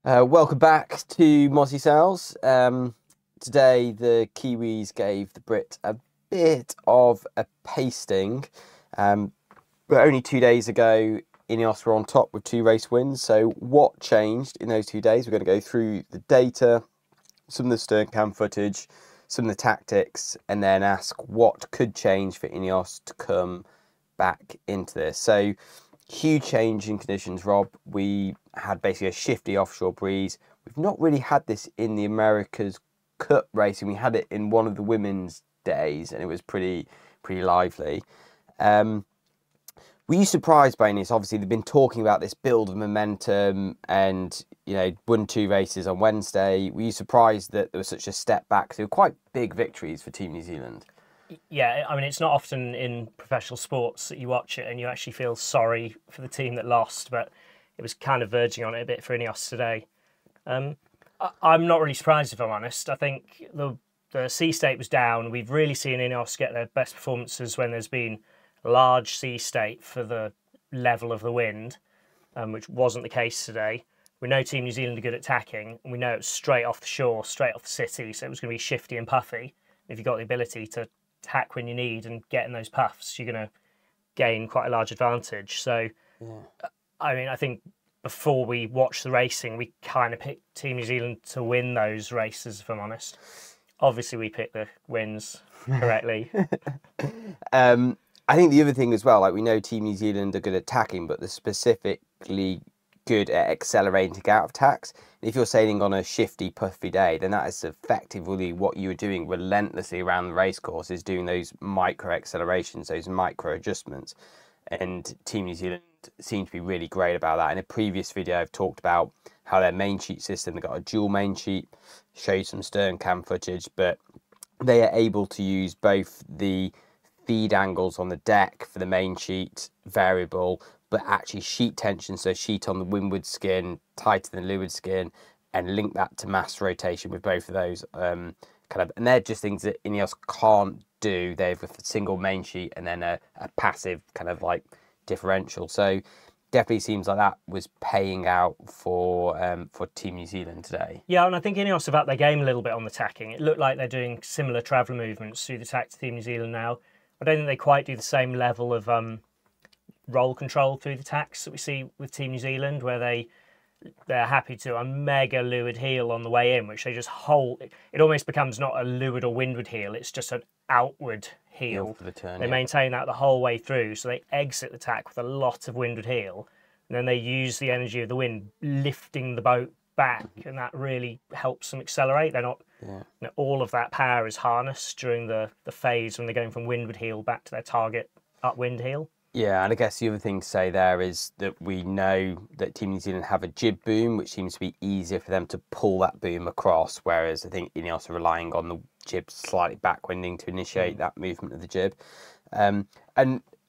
Welcome back to Mozzy Sales. Today the Kiwis gave the Brit a bit of a pasting, but only 2 days ago INEOS were on top with 2 race wins. So what changed in those 2 days? We're going to go through the data, some of the stern cam footage, some of the tactics, and then ask what could change for INEOS to come back into this. So huge change in conditions, Rob. We had basically a shifty offshore breeze. We've not really had this in the America's Cup racing. We had it in one of the women's days, and it was pretty lively. Were you surprised by this? Obviously, they've been talking about this build of momentum, and won 2 races on Wednesday. Were you surprised that there was such a step back? They were quite big victories for Team New Zealand. Yeah, I mean, it's not often in professional sports that you watch it and you actually feel sorry for the team that lost, but it was kind of verging on it a bit for INEOS today. I'm not really surprised, if I'm honest. I think the sea state was down. We've really seen INEOS get their best performances when there's been a large sea state for the level of the wind, which wasn't the case today. We know Team New Zealand are good at tacking, and we know it's straight off the shore, straight off the city, so it was going to be shifty and puffy. If you've got the ability to tack when you need and get in those puffs, you're going to gain quite a large advantage. So, I mean, I think before we watched the racing, we kind of picked Team New Zealand to win those races, if I'm honest. Obviously, we picked the wins correctly. I think the other thing as well, like we know Team New Zealand are good at tacking, but they're specifically good at accelerating out of tacks. If you're sailing on a shifty, puffy day, then that is effectively what you were doing relentlessly around the race course, is doing those micro accelerations, those micro adjustments. And Team New Zealand seem to be really great about that. In a previous video, I've talked about how their main sheet system, they've got a dual main sheet, show you some stern cam footage, but they are able to use both the feed angles on the deck for the main sheet variable, but actually sheet tension, so sheet on the windward skin tighter than leeward skin, and link that to mass rotation with both of those and they're just things that INEOS can't do. They have a single main sheet and then a passive kind of like differential. So definitely seems like that was paying out for Team New Zealand today. Yeah, and I think INEOS have upped their game a little bit on the tacking. It looked like they're doing similar traveller movements through the tack to Team New Zealand now. I don't think they quite do the same level of roll control through the tacks that we see with Team New Zealand, where they're happy to a mega leeward heel on the way in, which they just hold. It almost becomes not a leeward or windward heel, it's just an outward heel. For the turn, they maintain that the whole way through, so they exit the tack with a lot of windward heel, and then they use the energy of the wind lifting the boat back, and that really helps them accelerate. They're not all of that power is harnessed during the phase when they're going from windward heel back to their target upwind heel. Yeah, and I guess the other thing to say there is that we know that Team New Zealand have a jib boom, which seems to be easier for them to pull that boom across, whereas I think INEOS are relying on the jib slightly backwinding to initiate that movement of the jib. And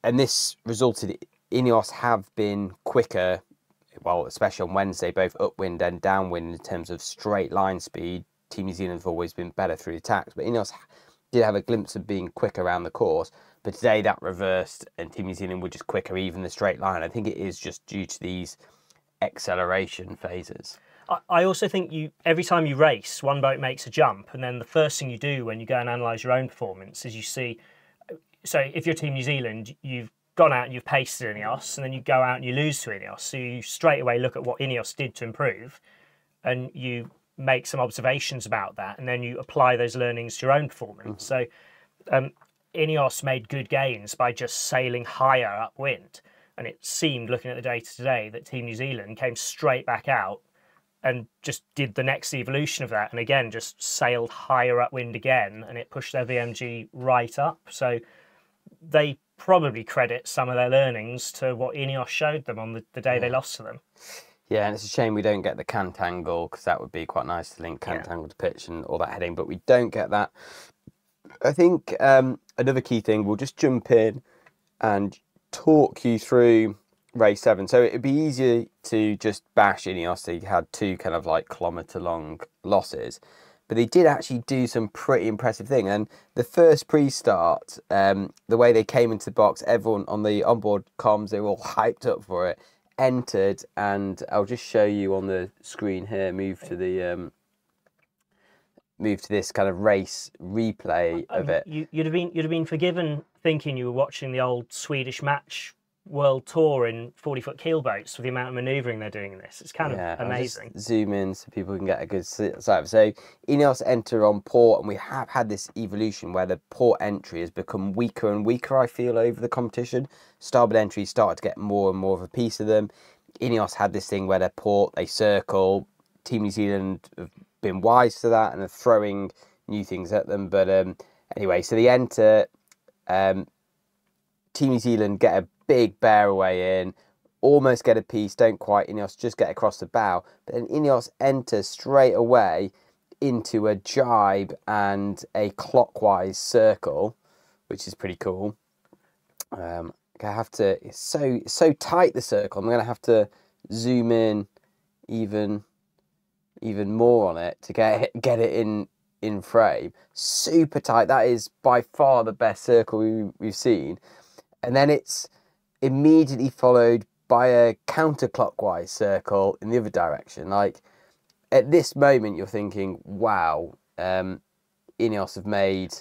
this resulted, INEOS have been quicker, well, especially on Wednesday, both upwind and downwind in terms of straight line speed. Team New Zealand have always been better through the tacks, but INEOS did have a glimpse of being quick around the course. But today that reversed and Team New Zealand were just quicker, even the straight line. I think it is just due to these acceleration phases. I also think every time you race, one boat makes a jump, and then the first thing you do when you go and analyse your own performance is you see, so if you're Team New Zealand, you've gone out and you've pasted INEOS, and then you go out and you lose to INEOS. So you straight away look at what INEOS did to improve, and you make some observations about that, and then you apply those learnings to your own performance. So INEOS made good gains by just sailing higher upwind, and it seemed, looking at the data today, that Team New Zealand came straight back out and just did the next evolution of that, and again just sailed higher upwind again, and it pushed their VMG right up. So they probably credit some of their learnings to what INEOS showed them on the day they lost to them. Yeah, and it's a shame we don't get the cant angle, because that would be quite nice to link cant angle to pitch and all that heading, but we don't get that. I think another key thing, we'll just jump in and talk you through race 7. So it'd be easier to just bash INEOS. They had 2 kind of like kilometre-long losses, but they did actually do some pretty impressive thing. And the first pre-start, the way they came into the box, everyone on the onboard comms, they were all hyped up for it. entered, and I'll just show you on the screen here. Move to this kind of race replay of it. You'd have been forgiven thinking you were watching the old Swedish match world tour in 40-foot keelboats with the amount of manoeuvring they're doing in this. It's kind of amazing. I'll just zoom in so people can get a good sight. So INEOS enter on port, and we have had this evolution where the port entry has become weaker and weaker, I feel, over the competition. Starboard entry started to get more and more of a piece of them. INEOS had this thing where their port, they circle. Team New Zealand have been wise to that and are throwing new things at them. But anyway, so they enter. Team New Zealand get a big bear away in, almost get a piece, don't quite. INEOS just get across the bow, but then INEOS enters straight away into a jibe and a clockwise circle, which is pretty cool. I have to. It's so tight, the circle. I'm gonna have to zoom in even more on it to get it in frame. Super tight. That is by far the best circle we've seen. And then it's immediately followed by a counterclockwise circle in the other direction. Like, at this moment, you're thinking, wow, INEOS have made,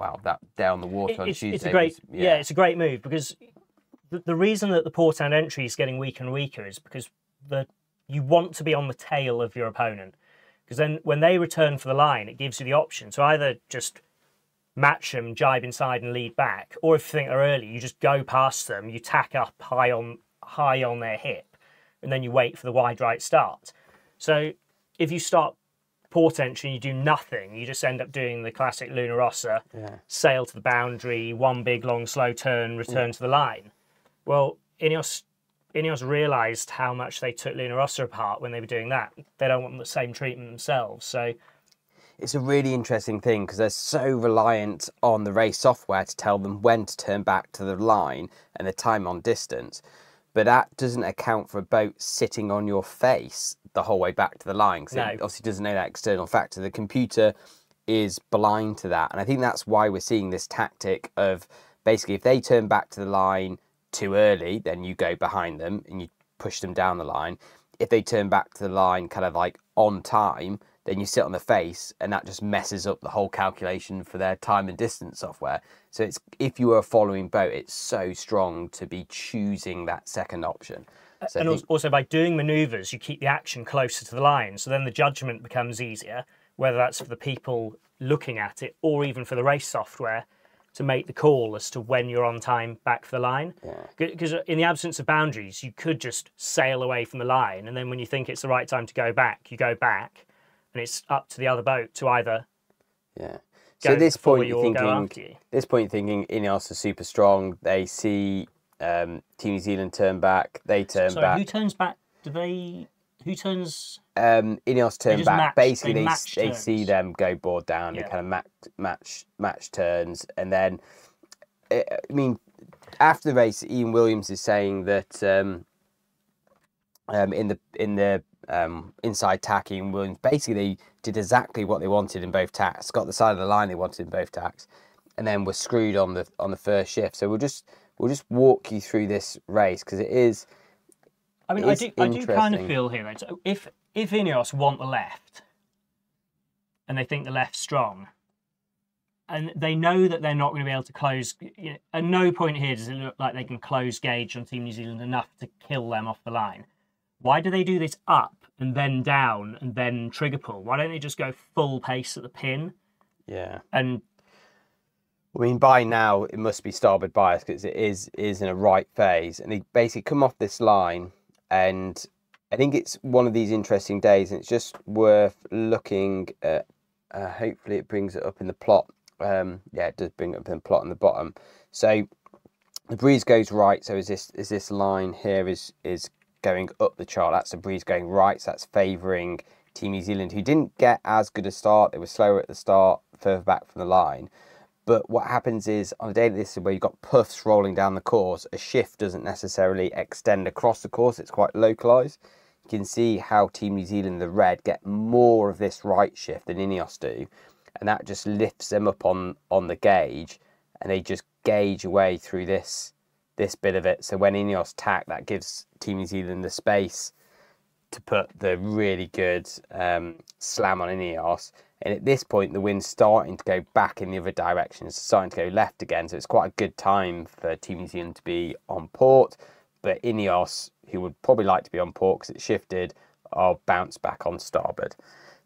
wow, that down the water on Tuesday. It's a great move, because the reason that the port and entry is getting weaker and weaker is because you want to be on the tail of your opponent. Because then when they return for the line, it gives you the option to either just match them, jibe inside and lead back, or if you think they're early, you just go past them, you tack up high on their hip, and then you wait for the wide right start. So if you start port entry and you do nothing, you just end up doing the classic Luna Rossa, sail to the boundary, one big long slow turn, return to the line. Well, INEOS realised how much they took Luna Rossa apart when they were doing that. They don't want the same treatment themselves, so it's a really interesting thing because they're so reliant on the race software to tell them when to turn back to the line and the time on distance. But that doesn't account for a boat sitting on your face the whole way back to the line, because it obviously doesn't know that external factor. The computer is blind to that. And I think that's why we're seeing this tactic of basically if they turn back to the line too early, then you go behind them and you push them down the line. If they turn back to the line kind of like on time, then you sit on the face, and that just messes up the whole calculation for their time and distance software. So it's, if you are a following boat, it's so strong to be choosing that second option. So and also by doing manoeuvres, you keep the action closer to the line. So then the judgment becomes easier, whether that's for the people looking at it or even for the race software to make the call as to when you're on time back for the line. Because in the absence of boundaries, you could just sail away from the line, and then when you think it's the right time to go back, you go back, and it's up to the other boat to either So at this point you're thinking INEOS are super strong. They see Team New Zealand turn back. They turn back. Who turns back? Who turns? INEOS turn back. Basically, they see them go board down. They kind of match turns, and then I mean, after the race, Ian Williams is saying that in the inside tacking, Williams basically did exactly what they wanted in both tacks. Got the side of the line they wanted in both tacks, and then were screwed on the first shift. So we'll just walk you through this race because it is. I mean, I do kind of feel here that if INEOS want the left, and they think the left's strong, and they know that they're not going to be able to close. At no point here does it look like they can close gauge on Team New Zealand enough to kill them off the line. Why do they do this up and then down and then trigger pull? Why don't they just go full pace at the pin? Yeah. And I mean, by now it must be starboard bias because it is in a right phase, and they basically come off this line, and I think it's one of these interesting days, and it's just worth looking at. Hopefully, it brings it up in the plot. Yeah, it does bring it up in the plot on the bottom. So the breeze goes right. So is this line here is going up the chart? That's the breeze going right. So that's favouring Team New Zealand, who didn't get as good a start. They were slower at the start, further back from the line. But what happens is, on a day like this where you've got puffs rolling down the course, a shift doesn't necessarily extend across the course. It's quite localised. You can see how Team New Zealand, the red, get more of this right shift than INEOS do. And that just lifts them up on the gauge. And they just gauge away through this this bit of it. So when INEOS tack, that gives Team New Zealand the space to put the really good slam on INEOS. And at this point, the wind's starting to go back in the other direction. It's starting to go left again. So it's quite a good time for Team New Zealand to be on port. But INEOS, who would probably like to be on port because it's shifted, are bounced back on starboard.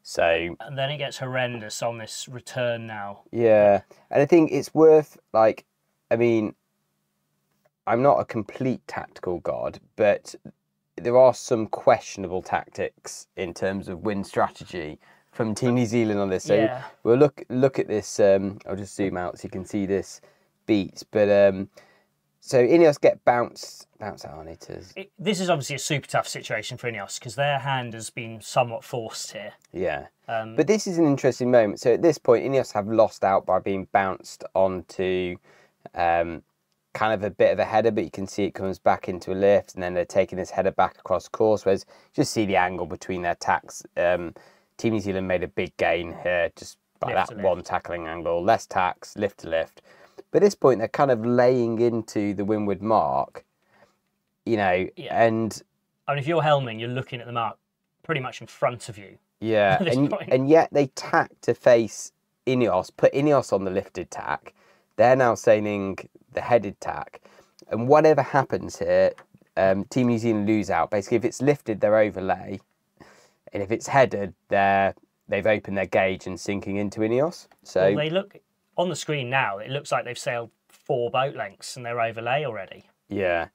So, and then it gets horrendous on this return now. Yeah. And I think it's worth, like, I mean, I'm not a complete tactical god, but there are some questionable tactics in terms of wind strategy from Team New Zealand on this. So yeah. we'll look at this. I'll just zoom out so you can see this beat. But so INEOS get bounced out on it. This is obviously a super tough situation for INEOS because their hand has been somewhat forced here. Yeah. But this is an interesting moment. So at this point, INEOS have lost out by being bounced onto kind of a bit of a header, but you can see it comes back into a lift, and then they're taking this header back across course, whereas just see the angle between their tacks. Team New Zealand made a big gain here just by that one tackling angle, less tacks, lift to lift. But at this point, they're kind of laying into the windward mark, you know, and... I mean, if you're helming, you're looking at the mark pretty much in front of you. Yeah, and yet they tack to face INEOS, put INEOS on the lifted tack. They're now sailing the headed tack. And whatever happens here, Team New Zealand lose out. Basically, if it's lifted, they're overlay. And if it's headed, they've opened their gauge and sinking into INEOS. So well, they look on the screen now. It looks like they've sailed 4 boat lengths and they're overlay already. Yeah,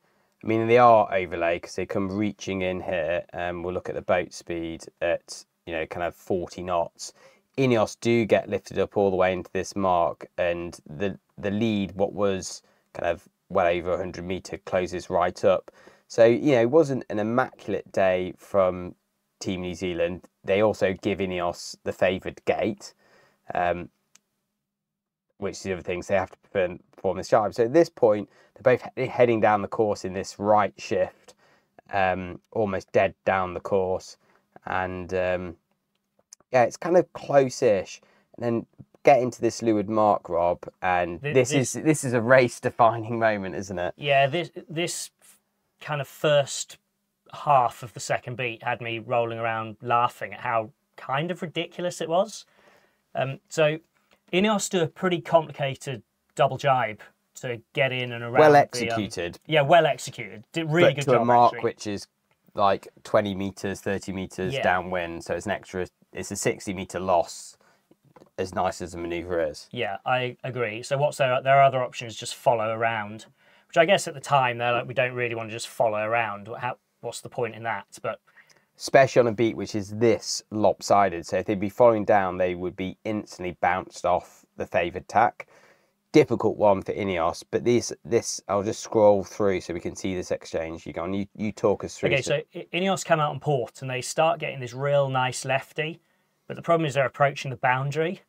I mean they are overlay because they come reaching in here. We'll look at the boat speed at kind of 40 knots. INEOS do get lifted up all the way into this mark, and the lead, what was kind of well over 100 metre, closes right up. So it wasn't an immaculate day from Team New Zealand. They also give INEOS the favoured gate, which is the other things they have to perform this job. So at this point, they're both heading down the course in this right shift, almost dead down the course, and yeah, it's kind of close-ish. And then get into this leeward mark, Rob, and this is a race-defining moment, isn't it? Yeah, this kind of first half of the second beat had me rolling around laughing at how kind of ridiculous it was. So INEOS do a pretty complicated double jibe to get in and around. Well executed. Well executed. Did really good job. To a mark actually. Which is like 20 metres, 30 metres downwind, so it's an extra. It's a 60-metre loss. As nice as the manoeuvre is. Yeah, I agree. So what's there are other options, just follow around, which I guess at the time they're like, we don't really want to just follow around. What's the point in that? But especially on a beat which is this lopsided. So if they'd be following down, they would be instantly bounced off the favoured tack. Difficult one for INEOS, but this I'll just scroll through so we can see this exchange. You go on, you talk us through. Okay, so INEOS come out on port and they start getting this real nice lefty, but the problem is they're approaching the boundary.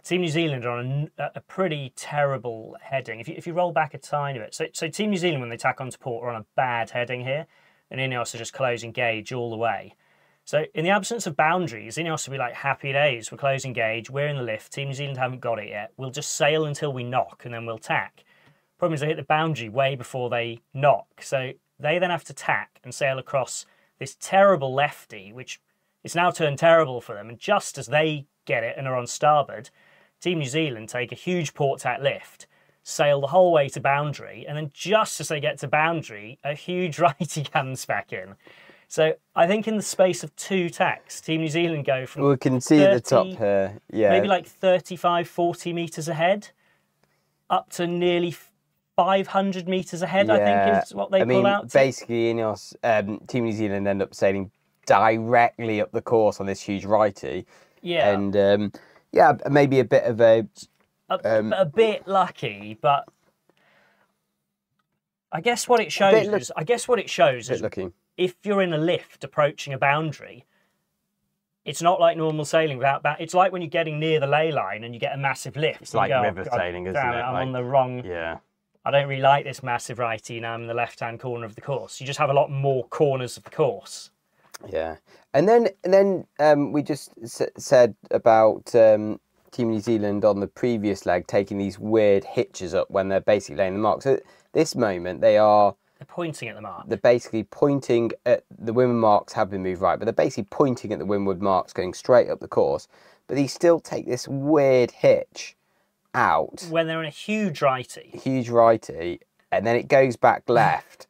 Team New Zealand are on a pretty terrible heading. If you roll back a tiny bit, so Team New Zealand when they tack onto port are on a bad heading here, and INEOS are just closing gauge all the way. So in the absence of boundaries, INEOS will be like, happy days, we're closing gauge, we're in the lift, Team New Zealand haven't got it yet, we'll just sail until we knock and then we'll tack. Problem is they hit the boundary way before they knock, so they then have to tack and sail across this terrible lefty, which is now turned terrible for them, and just as they get it and are on starboard, Team New Zealand take a huge port tack lift, sail the whole way to boundary, and then just as they get to boundary, a huge righty comes back in. So I think in the space of 2 tacks, Team New Zealand go from we can see 30, at the top here, maybe like 35, 40 metres ahead, up to nearly 500 metres ahead, I think is what they pull out to. Basically, INEOS, Team New Zealand end up sailing directly up the course on this huge righty. Yeah. And maybe a bit of a bit lucky, but I guess what it shows is lucky. If you're in a lift approaching a boundary, it's not like normal sailing without it's like when you're getting near the ley line and you get a massive lift. It's like river sailing, isn't it? I'm on the wrong. Yeah. I don't really like this massive righty. Now I'm in the left-hand corner of the course. You just have a lot more corners of the course. Yeah, and then we just said about Team New Zealand on the previous leg taking these weird hitches up when they're basically laying the mark. So at this moment, they're pointing at the mark. They're basically pointing at the windward marks have been moved right, but they're basically pointing at the windward marks going straight up the course. But they still take this weird hitch out. When they're in a huge righty. Huge righty, and then it goes back left.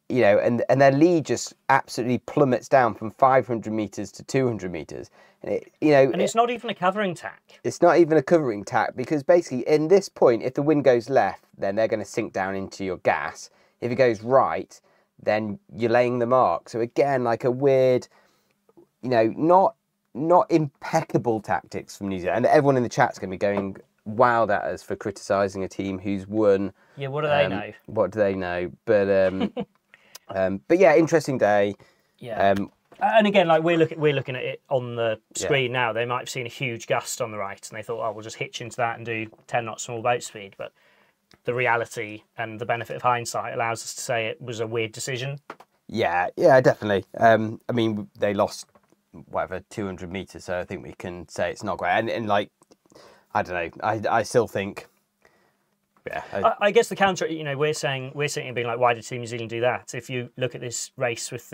You know, and their lead just absolutely plummets down from 500 metres to 200 metres. And it's not even a covering tack. It's not even a covering tack, because basically in this point, if the wind goes left, then they're going to sink down into your gas. If it goes right, then you're laying the mark. So again, like a weird, you know, not impeccable tactics from New Zealand. And everyone in the chat's going to be going wild at us for criticising a team who's won. Yeah, what do they know? What do they know? But yeah, interesting day. Yeah. And again, like we're looking at it on the screen now. They might have seen a huge gust on the right, and they thought, "Oh, we'll just hitch into that and do 10 knots small boat speed." But the reality and the benefit of hindsight allows us to say it was a weird decision. Yeah, definitely. I mean, they lost whatever 200 meters, so I think we can say it's not great. And like, I don't know. I still think. Yeah, I guess the counter, you know, we're sitting and being like, why did Team New Zealand do that? If you look at this race with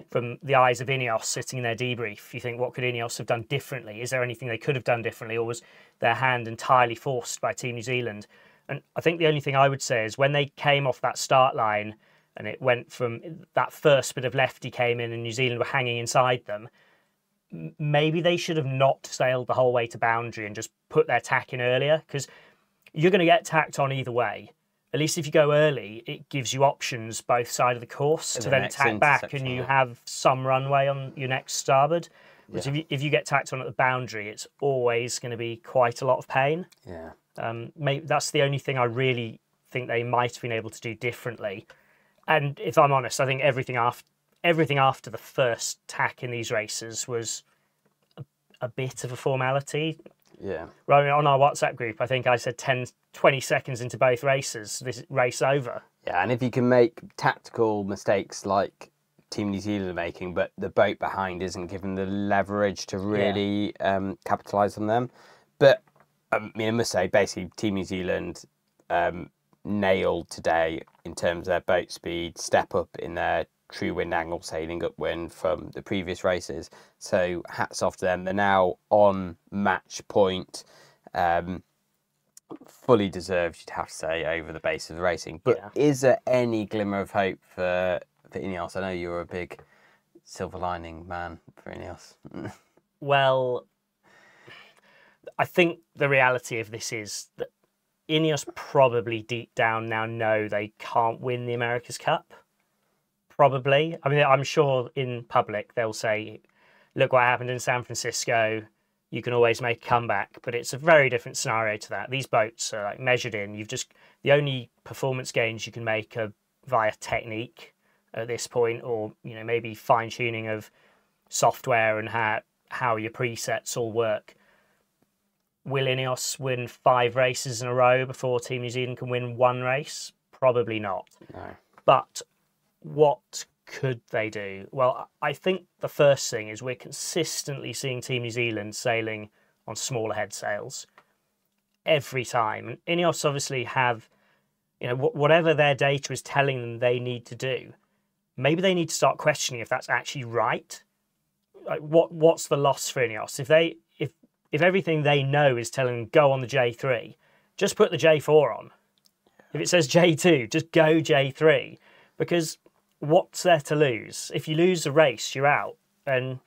from the eyes of INEOS sitting in their debrief, you think, what could INEOS have done differently? Is there anything they could have done differently, or was their hand entirely forced by Team New Zealand? And I think the only thing I would say is when they came off that start line and it went from that first bit of lefty came in and New Zealand were hanging inside them, maybe they should have not sailed the whole way to boundary and just put their tack in earlier, because you're going to get tacked on either way. At least if you go early, it gives you options both sides of the course to then tack back, and you have some runway on your next starboard. But if you get tacked on at the boundary, it's always going to be quite a lot of pain. Yeah. Maybe that's the only thing I really think they might have been able to do differently. And if I'm honest, I think everything after the first tack in these races was a bit of a formality. Yeah. Right, on our WhatsApp group, I think I said 10, 20 seconds into both races, this race over. Yeah, and if you can make tactical mistakes like Team New Zealand are making, but the boat behind isn't given the leverage to really capitalise on them. But I mean, I must say, basically, Team New Zealand nailed today in terms of their boat speed, step up in their true wind angle sailing upwind from the previous races. So hats off to them. They're now on match point. Fully deserved, you'd have to say, over the base of the racing. But is there any glimmer of hope for INEOS? I know you're a big silver lining man for INEOS. Well, I think the reality of this is that INEOS probably deep down now know they can't win the America's Cup. Probably. I mean, I'm sure in public they'll say, look what happened in San Francisco. You can always make a comeback, but it's a very different scenario to that. These boats are like measured in. The only performance gains you can make are via technique at this point, or maybe fine tuning of software and how your presets all work. Will INEOS win 5 races in a row before Team New Zealand can win 1 race? Probably not. No. But what could they do? Well, I think the first thing is we're consistently seeing Team New Zealand sailing on smaller head sails every time. And INEOS obviously have, whatever their data is telling them they need to do, maybe they need to start questioning if that's actually right. Like, what's the loss for INEOS? If everything they know is telling them go on the J3, just put the J4 on. If it says J2, just go J3, because what's there to lose? If you lose the race, you're out, and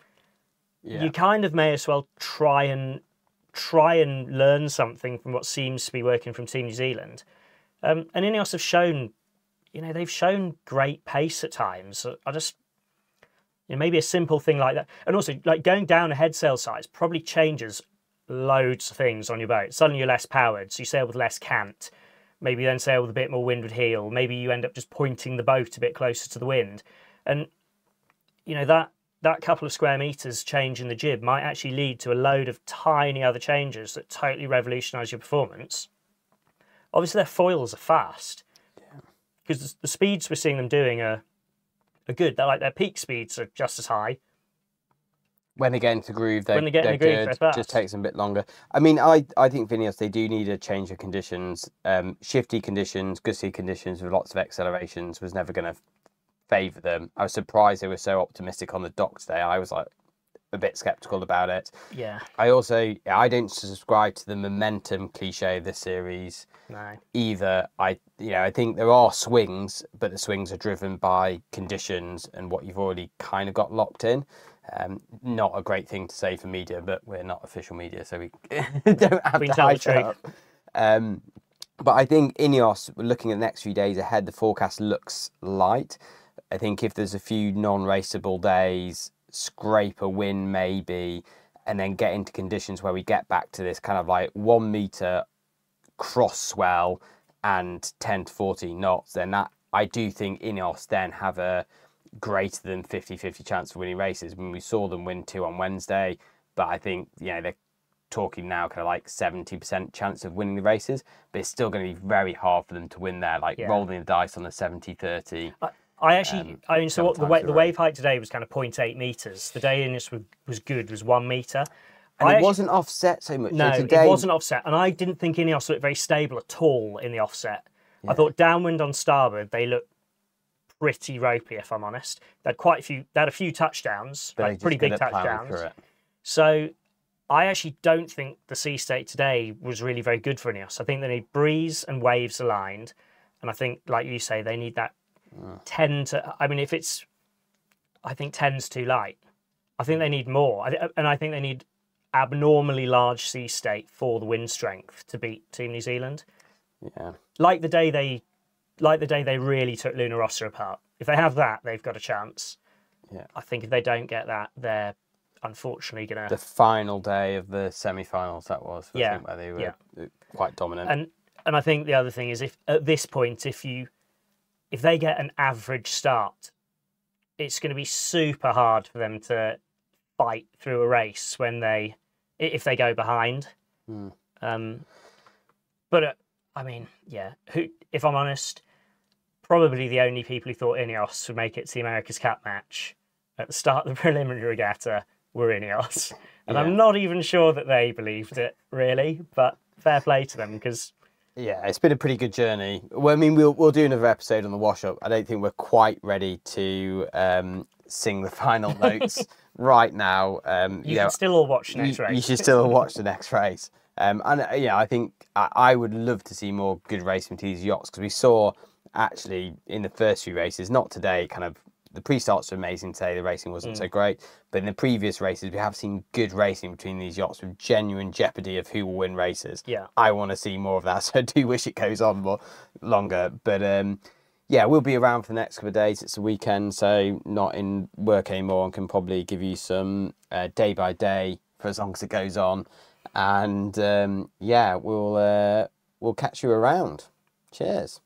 you kind of may as well try and learn something from what seems to be working from Team New Zealand. And INEOS have shown, they've shown great pace at times. I just, maybe a simple thing like that, and also like going down a head sail size probably changes loads of things on your boat. Suddenly you're less powered, so you sail with less cant. Maybe then sail with a bit more windward heel. Maybe you end up just pointing the boat a bit closer to the wind. And, that couple of square metres change in the jib might actually lead to a load of tiny other changes that totally revolutionise your performance. Obviously, their foils are fast. Because the speeds we're seeing them doing are good. They're like their peak speeds are just as high. When they get into the groove, when they get in they're the groove, good. they're Just fast. takes them a bit longer. I mean, I think Vineos, they do need a change of conditions. Shifty conditions, gusty conditions with lots of accelerations was never going to favour them. I was surprised they were so optimistic on the dock today. I was like a bit sceptical about it. Yeah. I don't subscribe to the momentum cliche of this series No. either. I think there are swings, but the swings are driven by conditions and what you've already kind of got locked in. Not a great thing to say for media, but we're not official media, so we don't have to hype it up. But I think Ineos, looking at the next few days ahead, the forecast looks light. I think if there's a few non-raceable days, scrape a win maybe, and then get into conditions where we get back to this kind of like 1 meter cross swell and 10 to 14 knots, then that I do think Ineos then have a greater than 50-50 chance of winning races. When we saw them win 2 on Wednesday, but I think they're talking now kind of like 70% chance of winning the races, but it's still going to be very hard for them to win there, like rolling the dice on the 70-30. I mean, so the wave height today was kind of 0.8 meters. The day in this was good, was 1 meter. And it wasn't offset so much. No, so today... it wasn't offset. And I didn't think Ineos looked very stable at all in the offset. I thought downwind on starboard, they looked pretty ropey, if I'm honest. They had a few touchdowns, like pretty big touchdowns. So I actually don't think the sea state today was really very good for Ineos. I think they need breeze and waves aligned. And I think, like you say, they need that 10 to... I mean, I think 10's too light. I think they need more. And I think they need abnormally large sea state for the wind strength to beat Team New Zealand. Yeah. Like the day they really took Luna Rossa apart. If they have that, they've got a chance. Yeah. I think if they don't get that, they're unfortunately going to... The final day of the semi-finals, that was. I think, where they were quite dominant. And I think the other thing is, if at this point, if they get an average start, it's going to be super hard for them to fight through a race if they go behind. But I mean, if I'm honest, probably the only people who thought Ineos would make it to the America's Cup match at the start of the preliminary regatta were Ineos. And I'm not even sure that they believed it, really, but fair play to them, because... Yeah, it's been a pretty good journey. Well, I mean, we'll do another episode on the wash-up. I don't think we're quite ready to sing the final notes right now. You can still all watch the next race. You should still watch the next race. I think I would love to see more good racing with these yachts, because we saw actually in the first few races, not today, kind of the pre-starts were amazing today, the racing wasn't so great, but in the previous races we have seen good racing between these yachts with genuine jeopardy of who will win races. I want to see more of that, so I do wish it goes on longer, but we'll be around for the next couple of days. It's a weekend, so not in work anymore, and can probably give you some day by day for as long as it goes on, and we'll catch you around. Cheers.